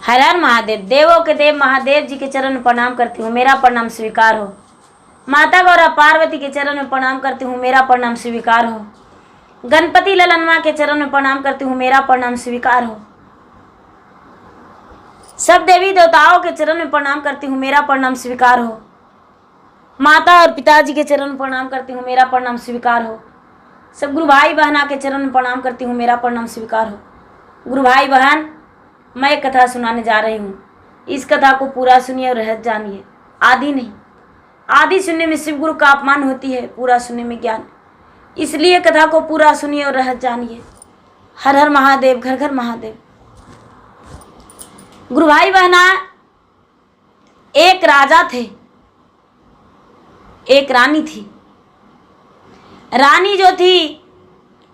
हर हर महादेव। देवों के देव महादेव जी के चरण में प्रणाम करती हूँ, मेरा प्रणाम स्वीकार हो। माता गौरा पार्वती के चरण में प्रणाम करती हूँ, मेरा प्रणाम स्वीकार हो। गणपति ललनमा के चरण में प्रणाम करती हूँ, मेरा प्रणाम स्वीकार हो। सब देवी देवताओं के चरण में प्रणाम करती हूँ, मेरा प्रणाम स्वीकार हो। माता और पिताजी के चरण में प्रणाम करती हूँ, मेरा प्रणाम स्वीकार हो। सब गुरु भाई बहना के चरण में प्रणाम करती हूँ, मेरा प्रणाम स्वीकार हो। गुरु भाई बहन, मैं एक कथा सुनाने जा रही हूँ। इस कथा को पूरा सुनिए और रहस्य जानिए। आदि नहीं, आदि सुनने में शिव गुरु का अपमान होती है, पूरा सुनने में ज्ञान। इसलिए कथा को पूरा सुनिए और रहस्य जानिए। हर हर महादेव, घर घर महादेव। गुरु भाई बहना, एक राजा थे, एक रानी थी। रानी जो थी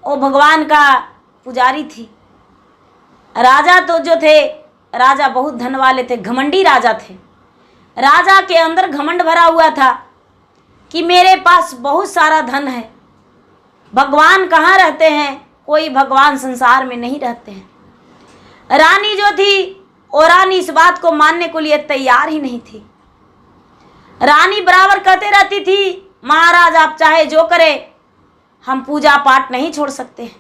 वो भगवान का पुजारी थी। राजा तो जो थे, राजा बहुत धन वाले थे, घमंडी राजा थे। राजा के अंदर घमंड भरा हुआ था कि मेरे पास बहुत सारा धन है। भगवान कहाँ रहते हैं? कोई भगवान संसार में नहीं रहते हैं। रानी जो थी, और रानी इस बात को मानने को लिए तैयार ही नहीं थी। रानी बराबर कहते रहती थी, महाराज आप चाहे जो करें, हम पूजा पाठ नहीं छोड़ सकते हैं,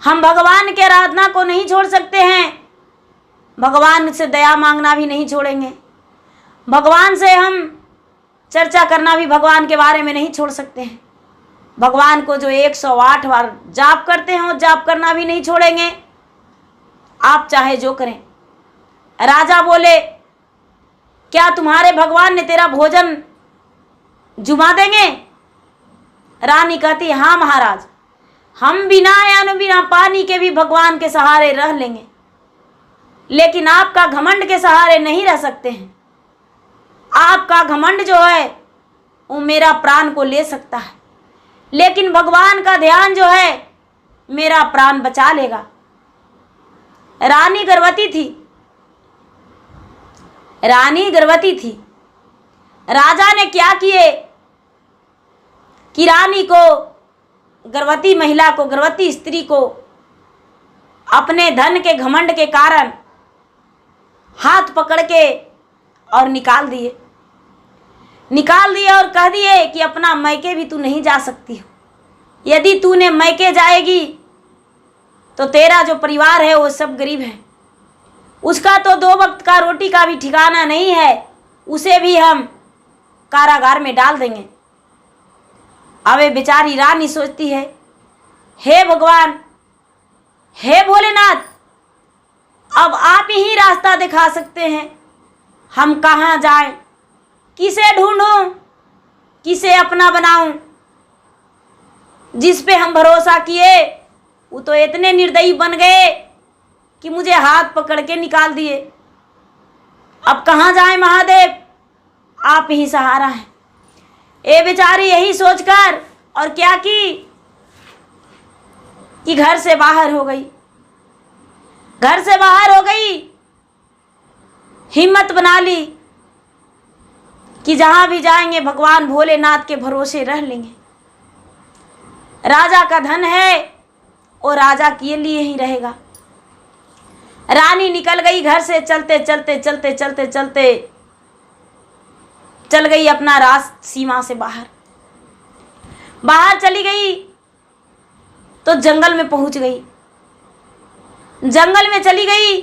हम भगवान के आराधना को नहीं छोड़ सकते हैं, भगवान से दया मांगना भी नहीं छोड़ेंगे, भगवान से हम चर्चा करना भी भगवान के बारे में नहीं छोड़ सकते हैं, भगवान को जो 108 बार जाप करते हैं वो जाप करना भी नहीं छोड़ेंगे, आप चाहे जो करें। राजा बोले, क्या तुम्हारे भगवान ने तेरा भोजन जुमा देंगे? रानी कहती, हाँ महाराज, हम बिना या बिना पानी के भी भगवान के सहारे रह लेंगे, लेकिन आपका घमंड के सहारे नहीं रह सकते हैं। आपका घमंड जो है वो मेरा प्राण को ले सकता है, लेकिन भगवान का ध्यान जो है मेरा प्राण बचा लेगा। रानी गर्भवती थी, रानी गर्भवती थी। राजा ने क्या किए कि रानी को, गर्भवती महिला को, गर्भवती स्त्री को अपने धन के घमंड के कारण हाथ पकड़ के और निकाल दिए और कह दिए कि अपना मैके भी तू नहीं जा सकती हो। यदि तूने मैके जाएगी तो तेरा जो परिवार है वो सब गरीब है, उसका तो 2 वक्त का रोटी का भी ठिकाना नहीं है, उसे भी हम कारागार में डाल देंगे। अबे बेचारी रानी सोचती है, हे भगवान, हे भोलेनाथ, अब आप ही रास्ता दिखा सकते हैं, हम कहाँ जाएं, किसे ढूंढूं, किसे अपना बनाऊं? जिस पे हम भरोसा किए वो तो इतने निर्दयी बन गए कि मुझे हाथ पकड़ के निकाल दिए। अब कहाँ जाएं महादेव, आप ही सहारा है। ए बेचारी यही सोचकर और क्या की कि घर से बाहर हो गई, घर से बाहर हो गई। हिम्मत बना ली कि जहां भी जाएंगे भगवान भोलेनाथ के भरोसे रह लेंगे। राजा का धन है और राजा के लिए ही रहेगा। रानी निकल गई घर से, चलते चलते चलते चलते चलते चल गई अपना राज सीमा से बाहर चली गई तो जंगल में पहुंच गई। जंगल में चली गई,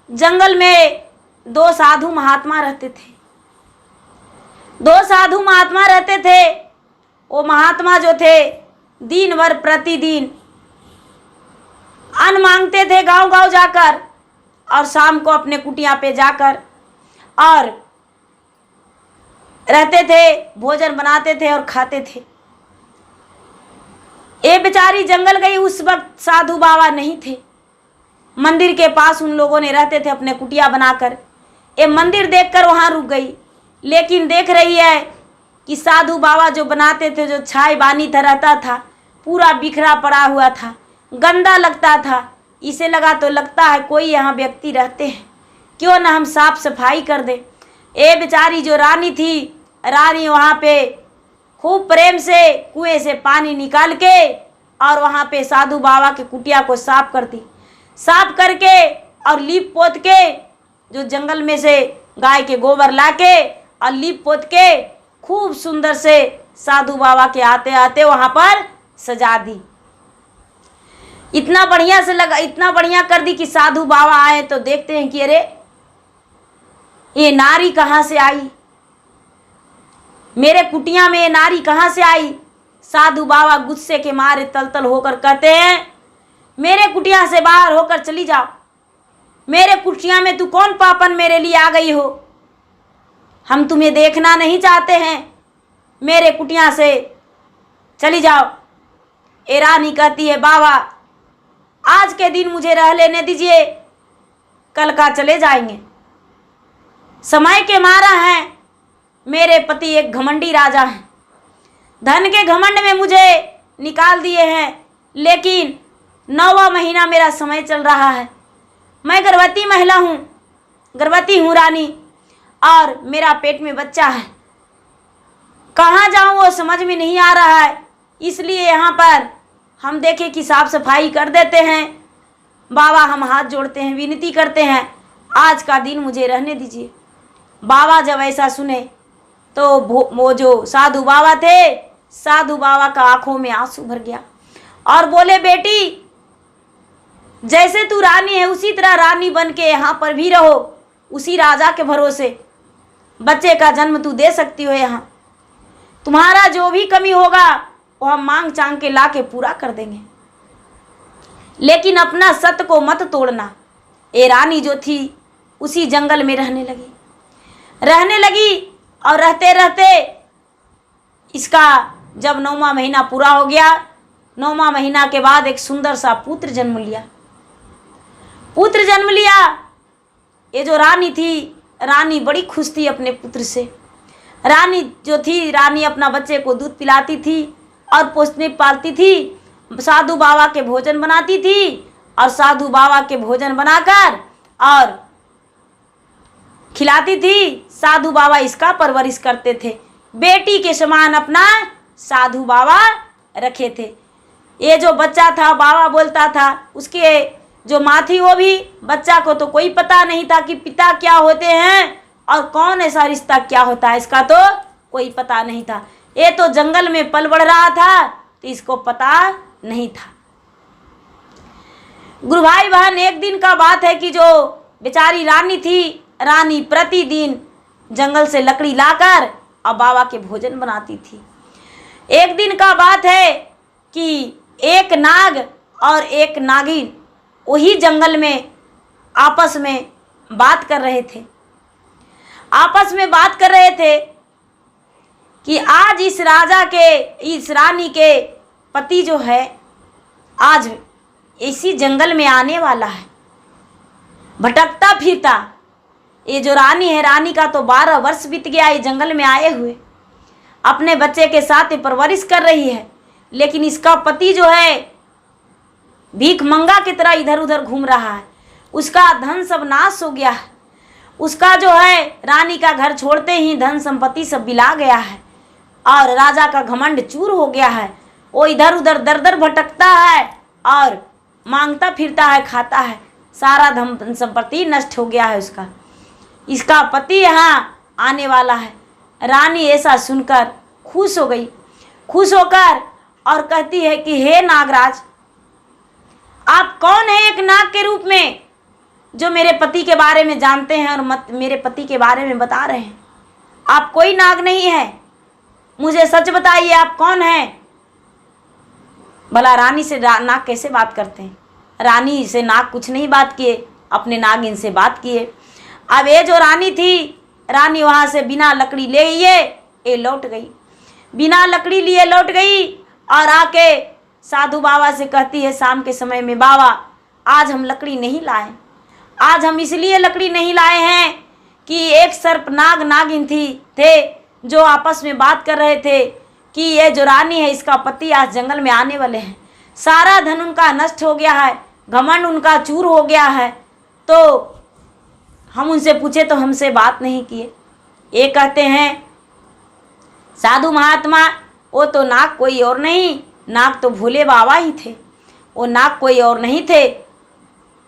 जंगल में 2 साधु महात्मा रहते थे। 2 साधु महात्मा रहते थे। वो महात्मा जो थे दिन भर प्रतिदिन अन्न मांगते थे गांव गांव जाकर, और शाम को अपने कुटिया पे जाकर और रहते थे, भोजन बनाते थे और खाते थे। ये बेचारी जंगल गई, उस वक्त साधु बाबा नहीं थे। मंदिर के पास उन लोगों ने रहते थे अपने कुटिया बनाकर। ये मंदिर देखकर वहाँ रुक गई, लेकिन देख रही है कि साधु बाबा जो बनाते थे, जो छाई बानी था रहता था, पूरा बिखरा पड़ा हुआ था, गंदा लगता था। इसे लगा तो लगता है कोई यहाँ व्यक्ति रहते हैं, क्यों ना हम साफ सफाई कर दें। ए बेचारी जो रानी थी, रानी वहाँ पे खूब प्रेम से कुएं से पानी निकाल के और वहाँ पे साधु बाबा के कुटिया को साफ करती, साफ करके और लीप पोत के जो जंगल में से गाय के गोबर लाके और लीप पोत के खूब सुंदर से साधु बाबा के आते आते वहाँ पर सजा दी। इतना बढ़िया से लगा, इतना बढ़िया कर दी कि साधु बाबा आए तो देखते हैं कि अरे ये नारी कहाँ से आई, मेरे कुटिया में ये नारी कहाँ से आई। साधु बाबा गुस्से के मारे तलतल होकर कहते हैं, मेरे कुटिया से बाहर होकर चली जाओ, मेरे कुटिया में तू कौन पापन मेरे लिए आ गई हो, हम तुम्हें देखना नहीं चाहते हैं, मेरे कुटिया से चली जाओ। ए रानी कहती है, बाबा आज के दिन मुझे रह लेने दीजिए, कल का चले जाएंगे। समय के मारा है, मेरे पति एक घमंडी राजा हैं, धन के घमंड में मुझे निकाल दिए हैं, लेकिन 9वां महीना मेरा समय चल रहा है, मैं गर्भवती महिला हूँ, गर्भवती हूँ रानी, और मेरा पेट में बच्चा है, कहाँ जाऊँ वो समझ में नहीं आ रहा है, इसलिए यहाँ पर हम देखें कि साफ सफाई कर देते हैं। बाबा हम हाथ जोड़ते हैं, विनती करते हैं, आज का दिन मुझे रहने दीजिए। बाबा जब ऐसा सुने तो वो जो साधु बाबा थे, साधु बाबा का आंखों में आंसू भर गया और बोले, बेटी जैसे तू रानी है उसी तरह रानी बन के यहाँ पर भी रहो, उसी राजा के भरोसे बच्चे का जन्म तू दे सकती हो। यहाँ तुम्हारा जो भी कमी होगा वो हम मांग चांग के ला के पूरा कर देंगे, लेकिन अपना सत्य को मत तोड़ना। ये रानी जो थी उसी जंगल में रहने लगी और रहते रहते इसका जब 9वां महीना पूरा हो गया, 9वां महीना के बाद एक सुंदर सा पुत्र जन्म लिया। ये जो रानी थी, रानी बड़ी खुश थी अपने पुत्र से। रानी जो थी, रानी अपना बच्चे को दूध पिलाती थी और पोसने पालती थी, साधु बाबा के भोजन बनाती थी और साधु बाबा के भोजन बनाकर और खिलाती थी। साधु बाबा इसका परवरिश करते थे, बेटी के समान अपना साधु बाबा रखे थे। ये जो बच्चा था, बाबा बोलता था, उसके जो माँ थी वो भी, बच्चा को तो कोई पता नहीं था कि पिता क्या होते हैं और कौन ऐसा रिश्ता क्या होता है, इसका तो कोई पता नहीं था। ये तो जंगल में पल बढ़ रहा था तो इसको पता नहीं था। गुरु भाई बहन, एक दिन का बात है कि जो बेचारी रानी थी, रानी प्रतिदिन जंगल से लकड़ी लाकर और बाबा के भोजन बनाती थी। एक दिन का बात है कि एक नाग और एक नागिन वही जंगल में आपस में बात कर रहे थे। कि आज इस रानी के पति जो है आज इसी जंगल में आने वाला है, भटकता फिरता। ये जो रानी है, रानी का तो 12 वर्ष बीत गया ये जंगल में आए हुए, अपने बच्चे के साथ ये परवरिश कर रही है, लेकिन इसका पति जो है भीख मंगा की तरह इधर उधर घूम रहा है। उसका धन सब नाश हो गया है, उसका जो है रानी का घर छोड़ते ही धन संपत्ति सब बिला गया है और राजा का घमंड चूर हो गया है। वो इधर उधर दर दर भटकता है और मांगता फिरता है, खाता है, सारा धन संपत्ति नष्ट हो गया है उसका। इसका पति यहाँ आने वाला है। रानी ऐसा सुनकर खुश हो गई, खुश होकर और कहती है कि हे नागराज, आप कौन है एक नाग के रूप में जो मेरे पति के बारे में जानते हैं और मेरे पति के बारे में बता रहे हैं? आप कोई नाग नहीं है, मुझे सच बताइए आप कौन हैं? भला रानी से नाग कैसे बात करते हैं? रानी से नाग कुछ नहीं बात किए, अपने नागिन से बात किए। अब ये जो रानी थी, रानी वहाँ से बिना लकड़ी ले ये लौट गई, बिना लकड़ी लिए लौट गई और आके साधु बाबा से कहती है शाम के समय में, बाबा आज हम लकड़ी नहीं लाए, आज हम इसलिए लकड़ी नहीं लाए हैं कि एक सर्प नाग नागिन थे जो आपस में बात कर रहे थे कि ये जो रानी है इसका पति आज जंगल में आने वाले हैं, सारा धन उनका नष्ट हो गया है, घमंड उनका चूर हो गया है। तो हम उनसे पूछे तो हमसे बात नहीं किए। ये कहते हैं साधु महात्मा, वो तो नाग कोई और नहीं, नाग तो भोले बाबा ही थे, वो नाग कोई और नहीं थे,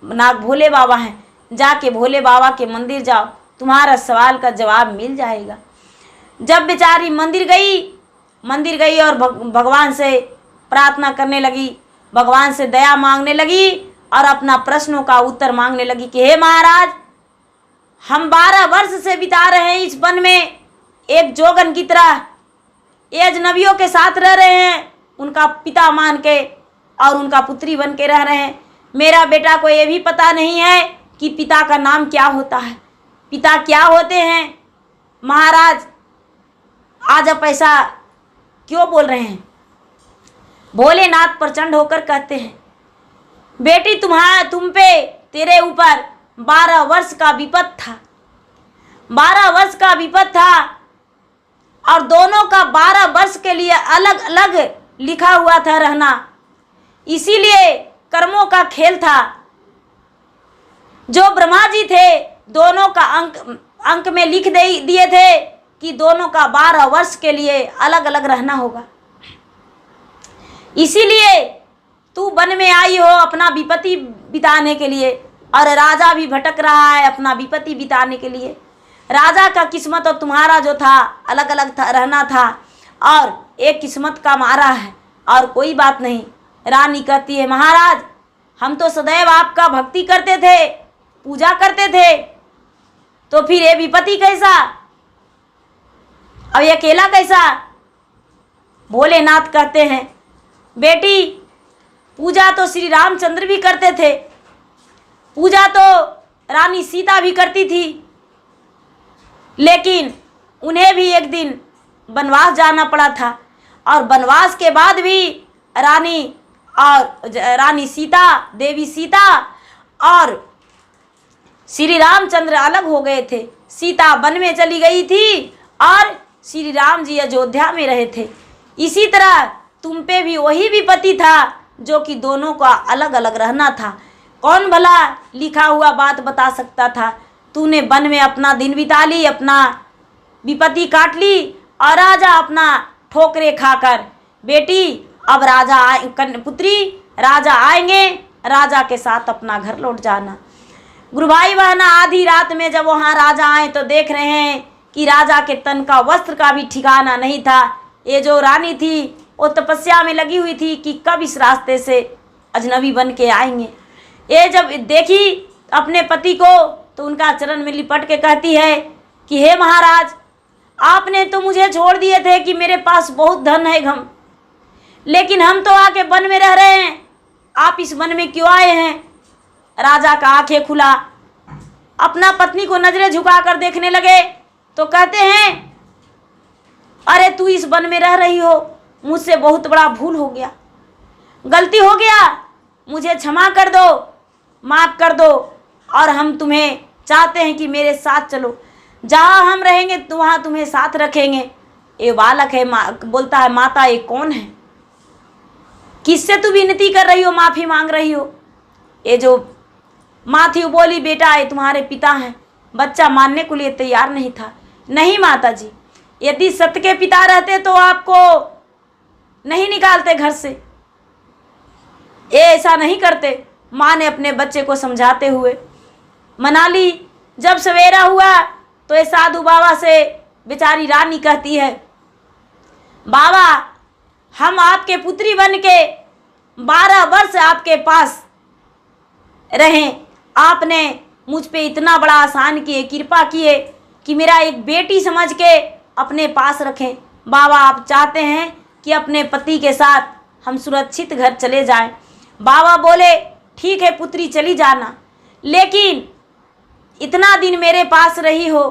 नाग भोले बाबा हैं। जाके भोले बाबा के मंदिर जाओ, तुम्हारा सवाल का जवाब मिल जाएगा। जब बेचारी मंदिर गई और भगवान से प्रार्थना करने लगी, भगवान से दया मांगने लगी और अपना प्रश्नों का उत्तर मांगने लगी कि हे महाराज, हम 12 वर्ष से बिता रहे हैं इस वन में एक जोगन की तरह, ये अजनबियों के साथ रह रहे हैं, उनका पिता मान के और उनका पुत्री बन के रह रहे हैं। मेरा बेटा को ये भी पता नहीं है कि पिता का नाम क्या होता है, पिता क्या होते हैं। महाराज, आज आप ऐसा क्यों बोल रहे हैं? भोलेनाथ प्रचंड होकर कहते हैं, बेटी तुम पे तेरे ऊपर 12 वर्ष का विपद था, 12 वर्ष का विपद था और दोनों का 12 वर्ष के लिए अलग अलग लिखा हुआ था रहना, इसीलिए कर्मों का खेल था। जो ब्रह्मा जी थे दोनों का अंक में लिख दिए थे कि दोनों का 12 वर्ष के लिए अलग अलग रहना होगा, इसीलिए तू वन में आई हो अपना विपत्ति बिताने के लिए और राजा भी भटक रहा है अपना विपत्ति बिताने के लिए। राजा का किस्मत और तुम्हारा जो था अलग अलग रहना था और एक किस्मत का मारा है और कोई बात नहीं। रानी कहती है, महाराज, हम तो सदैव आपका भक्ति करते थे, पूजा करते थे, तो फिर ये विपत्ति कैसा, अब ये अकेला कैसा? भोलेनाथ कहते हैं, बेटी पूजा तो श्री रामचंद्र भी करते थे, पूजा तो रानी सीता भी करती थी, लेकिन उन्हें भी एक दिन वनवास जाना पड़ा था और वनवास के बाद भी रानी सीता, देवी सीता और श्री रामचंद्र अलग हो गए थे। सीता वन में चली गई थी और श्री राम जी अयोध्या में रहे थे। इसी तरह तुम पे भी वही विपत्ति था जो कि दोनों का अलग अलग रहना था। कौन भला लिखा हुआ बात बता सकता था? तूने वन में अपना दिन बिता ली, अपना विपत्ति काट ली और राजा अपना ठोकरे खाकर। बेटी, अब पुत्री राजा आएंगे, राजा के साथ अपना घर लौट जाना। गुरु भाई बहना, आधी रात में जब वहाँ राजा आए तो देख रहे हैं कि राजा के तन का वस्त्र का भी ठिकाना नहीं था। ये जो रानी थी वो तपस्या में लगी हुई थी कि कब इस रास्ते से अजनबी बन के आएंगे। ये जब देखी अपने पति को तो उनका चरण में लिपट के कहती है कि हे महाराज, आपने तो मुझे छोड़ दिए थे कि मेरे पास बहुत धन है घम, लेकिन हम तो आके वन में रह रहे हैं, आप इस वन में क्यों आए हैं? राजा का आंखें खुला, अपना पत्नी को नजरें झुकाकर देखने लगे तो कहते हैं, अरे तू इस वन में रह रही हो, मुझसे बहुत बड़ा भूल हो गया, गलती हो गया, मुझे क्षमा कर दो, माफ़ कर दो और हम तुम्हें चाहते हैं कि मेरे साथ चलो, जहाँ हम रहेंगे तो वहाँ तुम्हें साथ रखेंगे। ये बालक है, बोलता है, माता ये कौन है, किससे तू विनती कर रही हो, माफ़ी मांग रही हो? ये जो माँ थी वो बोली, बेटा ये तुम्हारे पिता हैं। बच्चा मानने के लिए तैयार नहीं था। नहीं माता जी, यदि सत्य के पिता रहते तो आपको नहीं निकालते घर से, ये ऐसा नहीं करते। माँ ने अपने बच्चे को समझाते हुए मना ली। जब सवेरा हुआ तो ये साधु बाबा से बेचारी रानी कहती है, बाबा हम आपके पुत्री बन के 12 वर्ष आपके पास रहें, आपने मुझ पे इतना बड़ा आसान किए, कृपा किए कि मेरा एक बेटी समझ के अपने पास रखें। बाबा आप चाहते हैं कि अपने पति के साथ हम सुरक्षित घर चले जाएं। बाबा बोले, ठीक है पुत्री चली जाना, लेकिन इतना दिन मेरे पास रही हो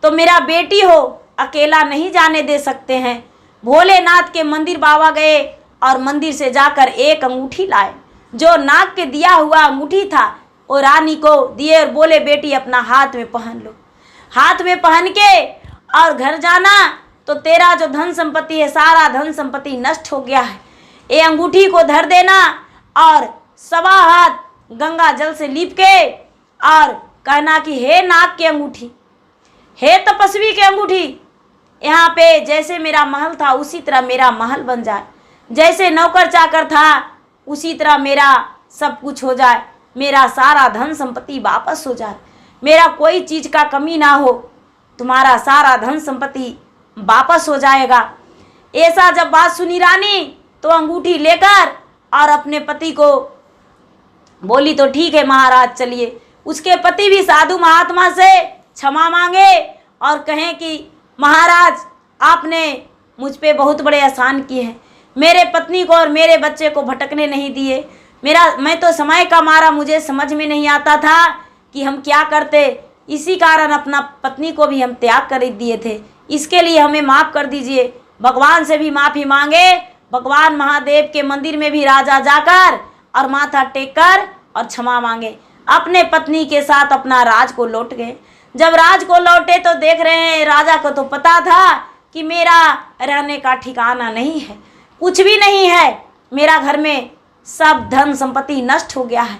तो मेरा बेटी हो, अकेला नहीं जाने दे सकते हैं। भोलेनाथ के मंदिर बाबा गए और मंदिर से जाकर एक अंगूठी लाए, जो नाग के दिया हुआ अंगूठी था वो रानी को दिए और बोले, बेटी अपना हाथ में पहन लो। हाथ में पहन के और घर जाना तो तेरा जो धन संपत्ति है सारा धन संपत्ति नष्ट हो गया है। ये अंगूठी को धर देना और 1.25 हाथ गंगा जल से लीप के और कहना कि हे नाग की अंगूठी, हे तपस्वी की अंगूठी, यहाँ पे जैसे मेरा महल था उसी तरह मेरा महल बन जाए, जैसे नौकर चाकर था उसी तरह मेरा सब कुछ हो जाए। मेरा सारा धन संपत्ति वापस हो जाए, मेरा कोई चीज़ का कमी ना हो, तुम्हारा सारा धन संपत्ति वापस हो जाएगा। ऐसा जब बात सुनी रानी तो अंगूठी लेकर और अपने पति को बोली, तो ठीक है महाराज चलिए। उसके पति भी साधु महात्मा से क्षमा मांगे और कहें कि महाराज आपने मुझ पे बहुत बड़े एहसान किए हैं, मेरे पत्नी को और मेरे बच्चे को भटकने नहीं दिए। मैं तो समय का मारा मुझे समझ में नहीं आता था कि हम क्या करते, इसी कारण अपना पत्नी को भी हम त्याग कर दिए थे, इसके लिए हमें माफ़ कर दीजिए। भगवान से भी माफ़ी मांगे। भगवान महादेव के मंदिर में भी राजा जाकर और माथा टेक कर और क्षमा मांगे। अपने पत्नी के साथ अपना राज को लौट गए। जब राज को लौटे तो देख रहे हैं, राजा को तो पता था कि मेरा रहने का ठिकाना नहीं है, कुछ भी नहीं है, मेरा घर में सब धन संपत्ति नष्ट हो गया है।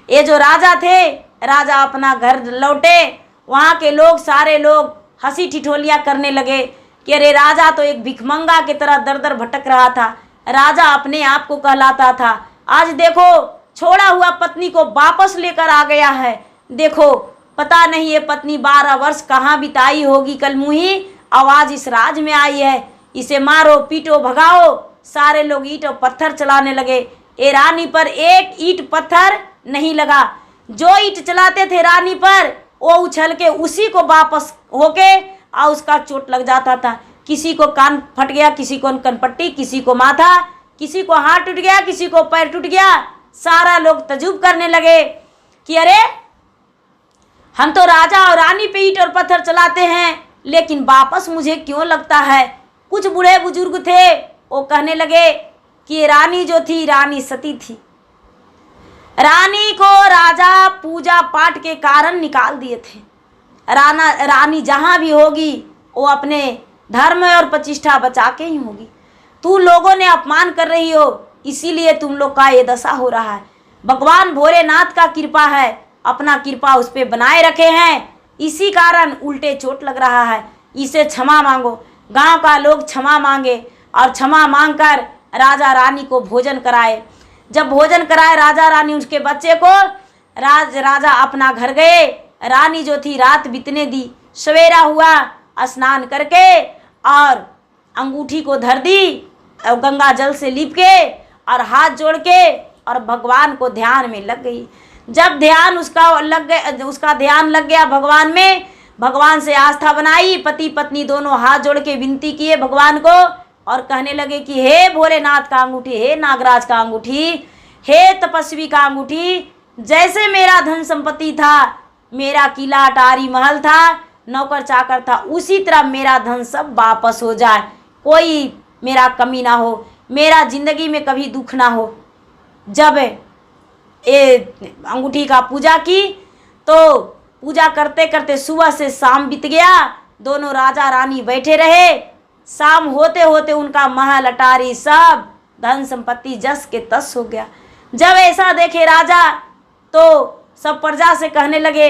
ये जो राजा थे, राजा अपना घर लौटे, वहाँ के लोग सारे लोग हंसी ठिठोलियाँ करने लगे कि अरे राजा तो एक भिखमंगा की तरह दर दर भटक रहा था, राजा अपने आप को कहलाता था, आज देखो छोड़ा हुआ पत्नी को वापस लेकर आ गया है। देखो पता नहीं ये पत्नी 12 वर्ष कहाँ बिताई होगी, कल मुही आवाज़ इस राज में आई है, इसे मारो पीटो भगाओ। सारे लोग ईंट और पत्थर चलाने लगे। ए रानी पर एक ईंट पत्थर नहीं लगा, जो ईंट चलाते थे रानी पर वो उछल के उसी को वापस होके और उसका चोट लग जाता था। किसी को कान फट गया, किसी को कनपट्टी, किसी को माथा, किसी को हाथ टूट गया, किसी को पैर टूट गया। सारा लोग तजुब करने लगे कि अरे हम तो राजा और रानी पे ईंट और पत्थर चलाते हैं, लेकिन वापस मुझे क्यों लगता है। कुछ बूढ़े बुजुर्ग थे, वो कहने लगे कि रानी जो थी रानी सती थी, रानी को राजा पूजा पाठ के कारण निकाल दिए थे। रानी जहाँ भी होगी वो अपने धर्म और प्रतिष्ठा बचा के ही होगी। तू लोगों ने अपमान कर रही हो, इसीलिए तुम लोग का ये दशा हो रहा है। भगवान भोलेनाथ का कृपा है, अपना कृपा उस पर बनाए रखे हैं, इसी कारण उल्टे चोट लग रहा है, इसे क्षमा मांगो। गांव का लोग क्षमा मांगे और क्षमा मांगकर राजा रानी को भोजन कराए। जब भोजन कराए राजा रानी उसके बच्चे को, राजा अपना घर गए। रानी जो थी रात बीतने दी, सवेरा हुआ, स्नान करके और अंगूठी को धर दी और गंगा जल से लीप के और हाथ जोड़ के और भगवान को ध्यान में लग गई। जब ध्यान उसका ध्यान लग गया भगवान में, भगवान से आस्था बनाई। पति पत्नी दोनों हाथ जोड़ के विनती किए भगवान को और कहने लगे कि हे भोलेनाथ का अंगूठी, हे नागराज का अंगूठी, हे तपस्वी का अंगूठी, जैसे मेरा धन संपत्ति था, मेरा किला अटारी महल था, नौकर चाकर था, उसी तरह मेरा धन सब वापस हो जाए, कोई मेरा कमी ना हो, मेरा जिंदगी में कभी दुख ना हो। जब ये अंगूठी का पूजा की तो पूजा करते करते सुबह से शाम बीत गया। दोनों राजा रानी बैठे रहे। शाम होते होते उनका महल अटारी सब धन संपत्ति जस के तस हो गया। जब ऐसा देखे राजा तो सब प्रजा से कहने लगे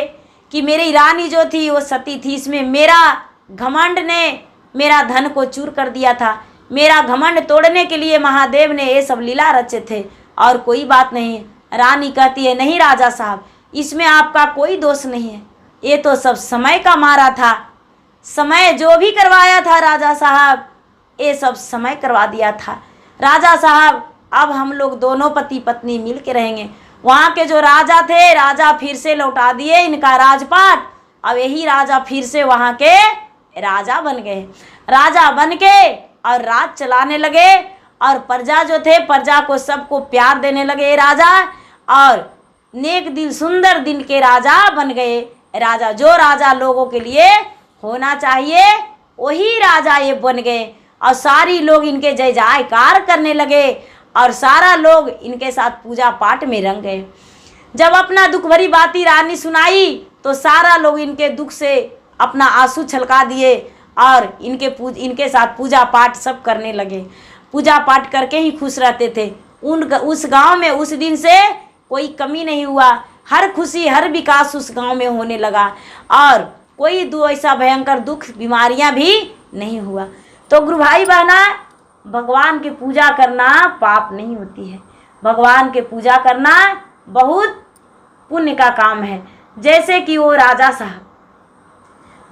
कि मेरी रानी जो थी वो सती थी, इसमें मेरा घमंड ने मेरा धन को चूर कर दिया था, मेरा घमंड तोड़ने के लिए महादेव ने ये सब लीला रचे थे और कोई बात नहीं है। रानी कहती है नहीं राजा साहब, इसमें आपका कोई दोष नहीं है, ये तो सब समय का मारा था, समय जो भी करवाया था राजा साहब, ये सब समय करवा दिया था। राजा साहब अब हम लोग दोनों पति पत्नी मिल के रहेंगे। वहाँ के जो राजा थे, राजा फिर से लौटा दिए इनका राजपाट। अब यही राजा फिर से वहाँ के राजा बन गए। राजा बन के और राज चलाने लगे और प्रजा जो थे, प्रजा को सबको प्यार देने लगे राजा, और नेक दिल सुंदर दिल के राजा बन गए। राजा जो राजा लोगों के लिए होना चाहिए वही राजा ये बन गए और सारी लोग इनके जय जयकार करने लगे और सारा लोग इनके साथ पूजा पाठ में रंग गए। जब अपना दुख भरी बातें रानी सुनाई तो सारा लोग इनके दुख से अपना आंसू छलका दिए और इनके साथ पूजा पाठ सब करने लगे। पूजा पाठ करके ही खुश रहते थे। उस गांव में उस दिन से कोई कमी नहीं हुआ, हर खुशी हर विकास उस गांव में होने लगा और कोई ऐसा भयंकर दुख बीमारियां भी नहीं हुआ। तो गुरु भाई बहना, भगवान की पूजा करना पाप नहीं होती है। भगवान के पूजा करना बहुत पुण्य का काम है। जैसे कि वो राजा साहब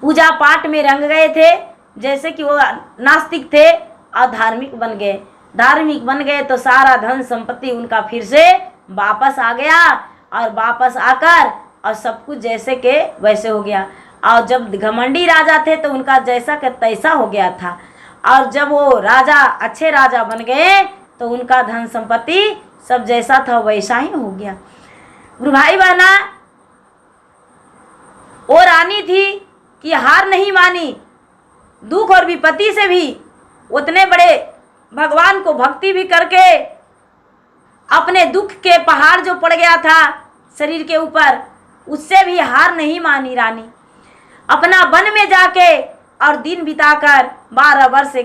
पूजा पाठ में रंग गए थे, जैसे कि वो नास्तिक थे और धार्मिक बन गए। धार्मिक बन गए तो सारा धन संपत्ति उनका फिर से वापस आ गया, और वापस आकर और सब कुछ जैसे के वैसे हो गया। और जब घमंडी राजा थे तो उनका जैसा के तैसा हो गया था, और जब वो राजा अच्छे राजा बन गए तो उनका धन संपत्ति सब जैसा था वैसा ही हो गया। गुरु भाई बहना, वो रानी थी कि हार नहीं मानी, दुख और विपत्ति से भी उतने बड़े भगवान को भक्ति भी करके अपने दुख के पहाड़ जो पड़ गया था शरीर के ऊपर, उससे भी हार नहीं मानी रानी। अपना वन में जाके और दिन बिताकर 12 वर्ष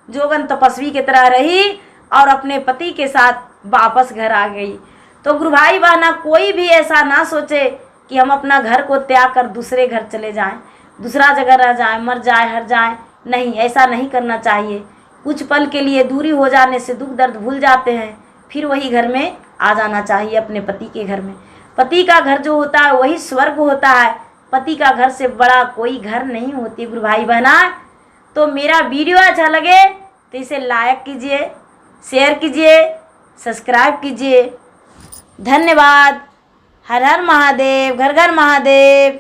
जोगन तपस्वी की तरह रही और अपने पति के साथ वापस घर आ गई। तो गुरु भाई बहना, कोई भी ऐसा ना सोचे कि हम अपना घर को त्याग कर दूसरे घर चले जाएं, दूसरा जगह रह जाएं, मर जाएं, हर जाएं। नहीं, ऐसा नहीं करना चाहिए। कुछ पल के लिए दूरी हो जाने से दुख दर्द भूल जाते हैं, फिर वही घर में आ जाना चाहिए, अपने पति के घर में। पति का घर जो होता है वही स्वर्ग होता है। पति का घर से बड़ा कोई घर नहीं होती गुरु भाई बहना। तो मेरा वीडियो अच्छा लगे तो इसे लाइक कीजिए, शेयर कीजिए, सब्सक्राइब कीजिए। धन्यवाद। हर हर महादेव, घर घर महादेव।